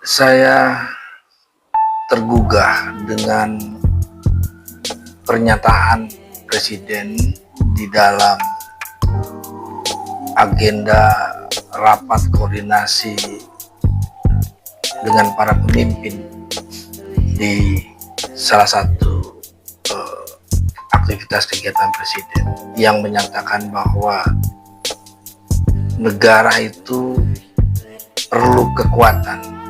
Saya tergugah dengan pernyataan Presiden di dalam agenda rapat koordinasi dengan para pemimpin di salah satu aktivitas kegiatan Presiden yang menyatakan bahwa negara itu perlu kekuatan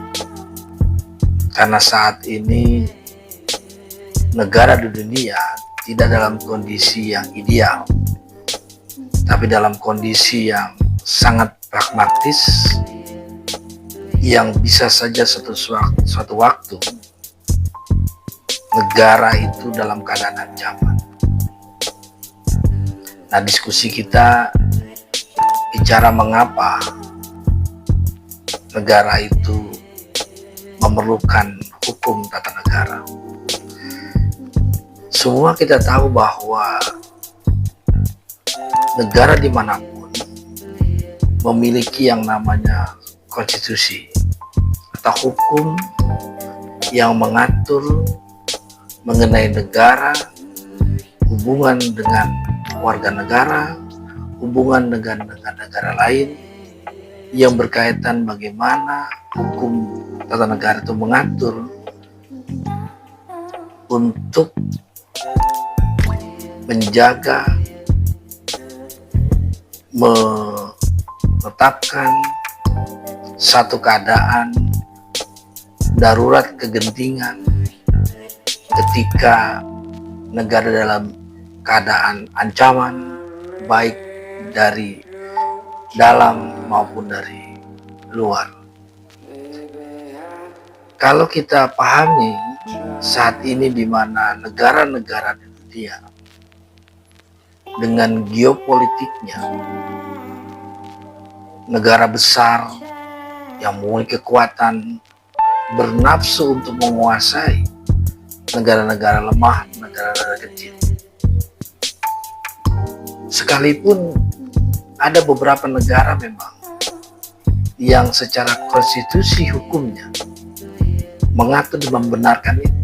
karena saat ini negara di dunia tidak dalam kondisi yang ideal, tapi dalam kondisi yang sangat pragmatis yang bisa saja suatu waktu negara itu dalam keadaan ancaman. Nah, diskusi kita bicara mengapa negara itu memerlukan hukum tata negara. Semua kita tahu bahwa negara dimanapun memiliki yang namanya konstitusi atau hukum yang mengatur mengenai negara, hubungan dengan warga negara, hubungan dengan negara lain, yang berkaitan bagaimana hukum tata negara itu mengatur untuk menjaga, menetapkan satu keadaan darurat kegentingan ketika negara dalam keadaan ancaman baik dari dalam maupun dari luar. Kalau kita pahami saat ini di mana negara-negara di dunia dengan geopolitiknya, negara besar yang memiliki kekuatan bernafsu untuk menguasai negara-negara lemah, negara-negara kecil. Sekalipun ada beberapa negara memang yang secara konstitusi hukumnya mengatur dan membenarkan itu.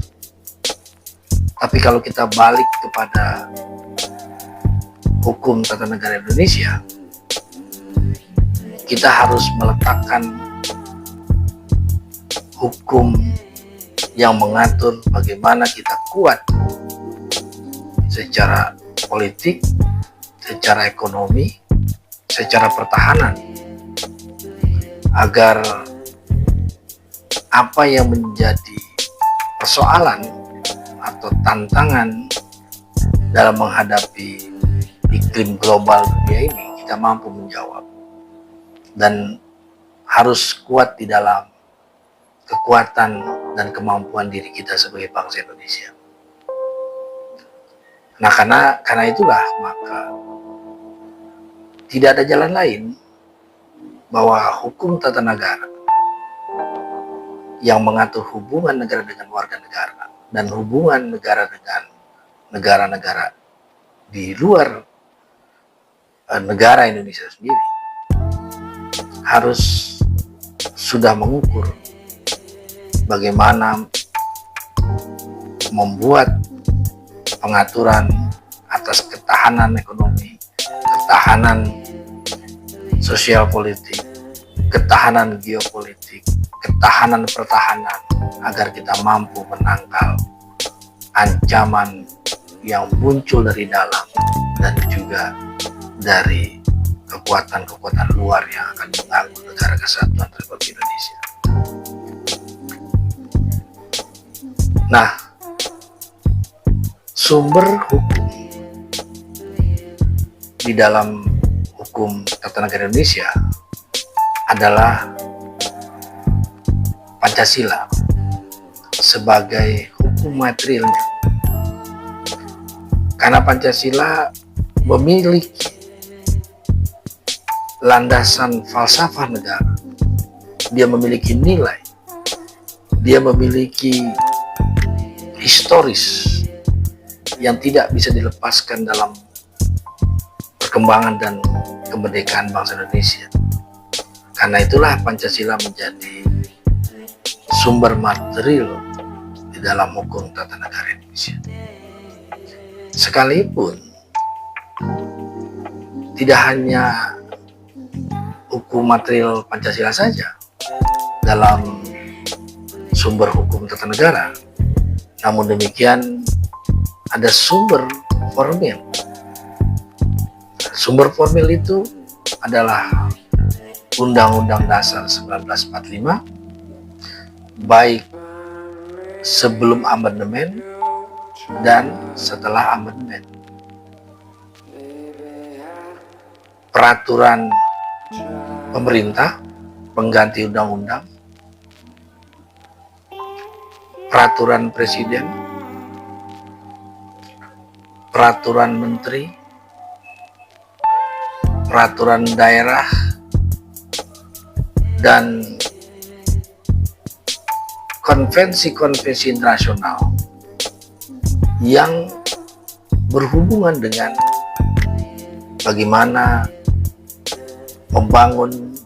Tapi kalau kita balik kepada hukum tata negara Indonesia, kita harus meletakkan hukum yang mengatur bagaimana kita kuat secara politik, secara ekonomi, secara pertahanan, agar apa yang menjadi persoalan atau tantangan dalam menghadapi iklim global dunia ini kita mampu menjawab dan harus kuat di dalam kekuatan dan kemampuan diri kita sebagai bangsa Indonesia. Nah, karena itulah maka tidak ada jalan lain bahwa hukum tata negara yang mengatur hubungan negara dengan warga negara dan hubungan negara dengan negara-negara di luar negara Indonesia sendiri harus sudah mengukur bagaimana membuat pengaturan atas ketahanan ekonomi, ketahanan sosial politik, ketahanan geopolitik, ketahanan pertahanan agar kita mampu menangkal ancaman yang muncul dari dalam dan juga dari kekuatan-kekuatan luar yang akan mengganggu negara kesatuan Republik Indonesia. Nah, sumber hukum di dalam hukum tata negara Indonesia adalah Pancasila sebagai hukum materialnya. Karena Pancasila memiliki landasan falsafah negara, dia memiliki nilai, dia memiliki historis yang tidak bisa dilepaskan dalam perkembangan dan kemerdekaan bangsa Indonesia. Karena itulah Pancasila menjadi sumber material di dalam hukum tata negara Indonesia. Sekalipun tidak hanya hukum material Pancasila saja dalam sumber hukum tata negara, namun demikian ada sumber formil. Sumber formil itu adalah Undang-Undang Dasar 1945, baik sebelum amandemen dan setelah amandemen. Peraturan pemerintah pengganti undang-undang, peraturan presiden, peraturan menteri, peraturan daerah, dan konvensi-konvensi internasional yang berhubungan dengan bagaimana membangun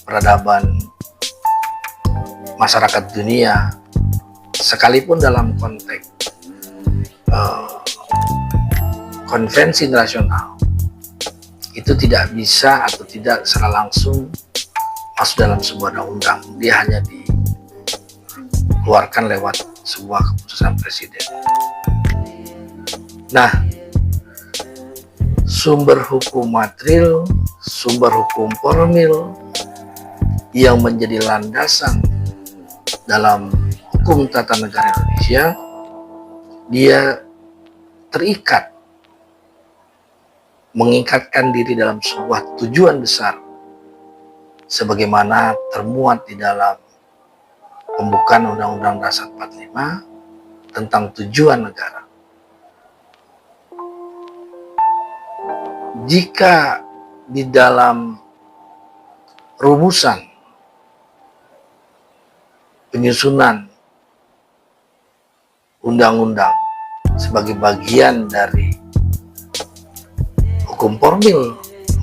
peradaban masyarakat dunia, sekalipun dalam konteks konvensi internasional itu tidak bisa atau tidak secara langsung masuk dalam sebuah undang-undang. Dia hanya dikeluarkan lewat sebuah keputusan presiden. Nah, sumber hukum material, sumber hukum formil yang menjadi landasan dalam hukum tata negara Indonesia, dia terikat, mengikatkan diri dalam sebuah tujuan besar sebagaimana termuat di dalam pembukaan Undang-Undang Dasar 45 tentang tujuan negara. Jika di dalam rumusan penyusunan undang-undang sebagai bagian dari hukum formil,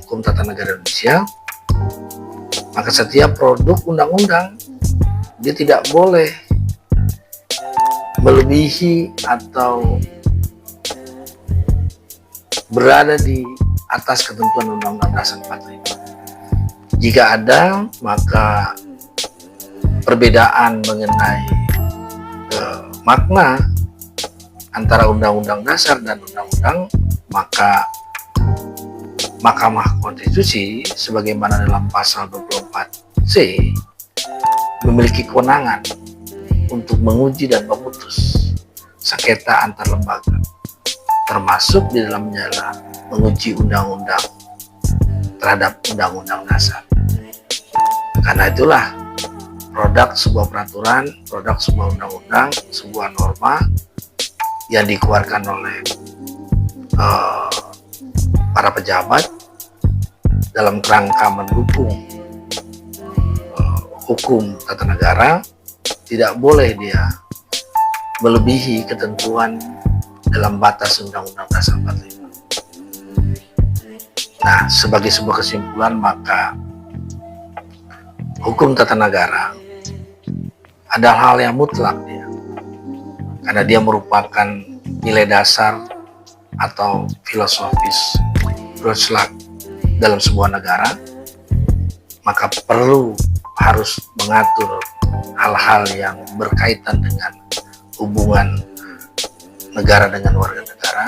hukum tata negara Indonesia, maka setiap produk undang-undang dia tidak boleh melebihi atau berada di atas ketentuan Undang-Undang Dasar 45. Jika ada, maka perbedaan mengenai makna antara Undang-Undang Dasar dan Undang-Undang, maka Mahkamah Konstitusi sebagaimana dalam pasal 24C memiliki kewenangan untuk menguji dan memutus sengketa antar lembaga, termasuk di dalamnya menguji undang-undang terhadap undang-undang dasar. Karena itulah produk sebuah peraturan, produk sebuah undang-undang, sebuah norma yang dikeluarkan oleh para pejabat dalam kerangka mendukung hukum tata negara, tidak boleh dia melebihi ketentuan dalam batas Undang-Undang Dasar 45. Nah, sebagai sebuah kesimpulan, maka hukum tata negara adalah hal yang mutlak dia, karena dia merupakan nilai dasar atau filosofis Deutschland dalam sebuah negara, maka perlu harus mengatur hal-hal yang berkaitan dengan hubungan negara dengan warga negara.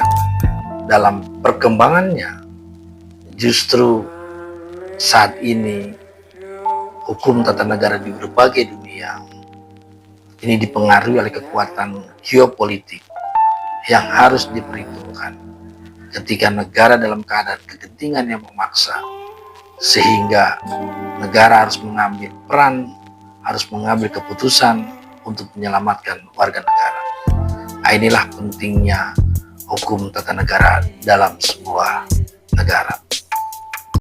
Dalam perkembangannya, justru saat ini hukum tata negara di berbagai dunia ini dipengaruhi oleh kekuatan geopolitik yang harus diperhitungkan ketika negara dalam keadaan kegentingan yang memaksa, sehingga negara harus mengambil peran, harus mengambil keputusan untuk menyelamatkan warga negara. Nah, inilah pentingnya hukum tata negara dalam sebuah negara.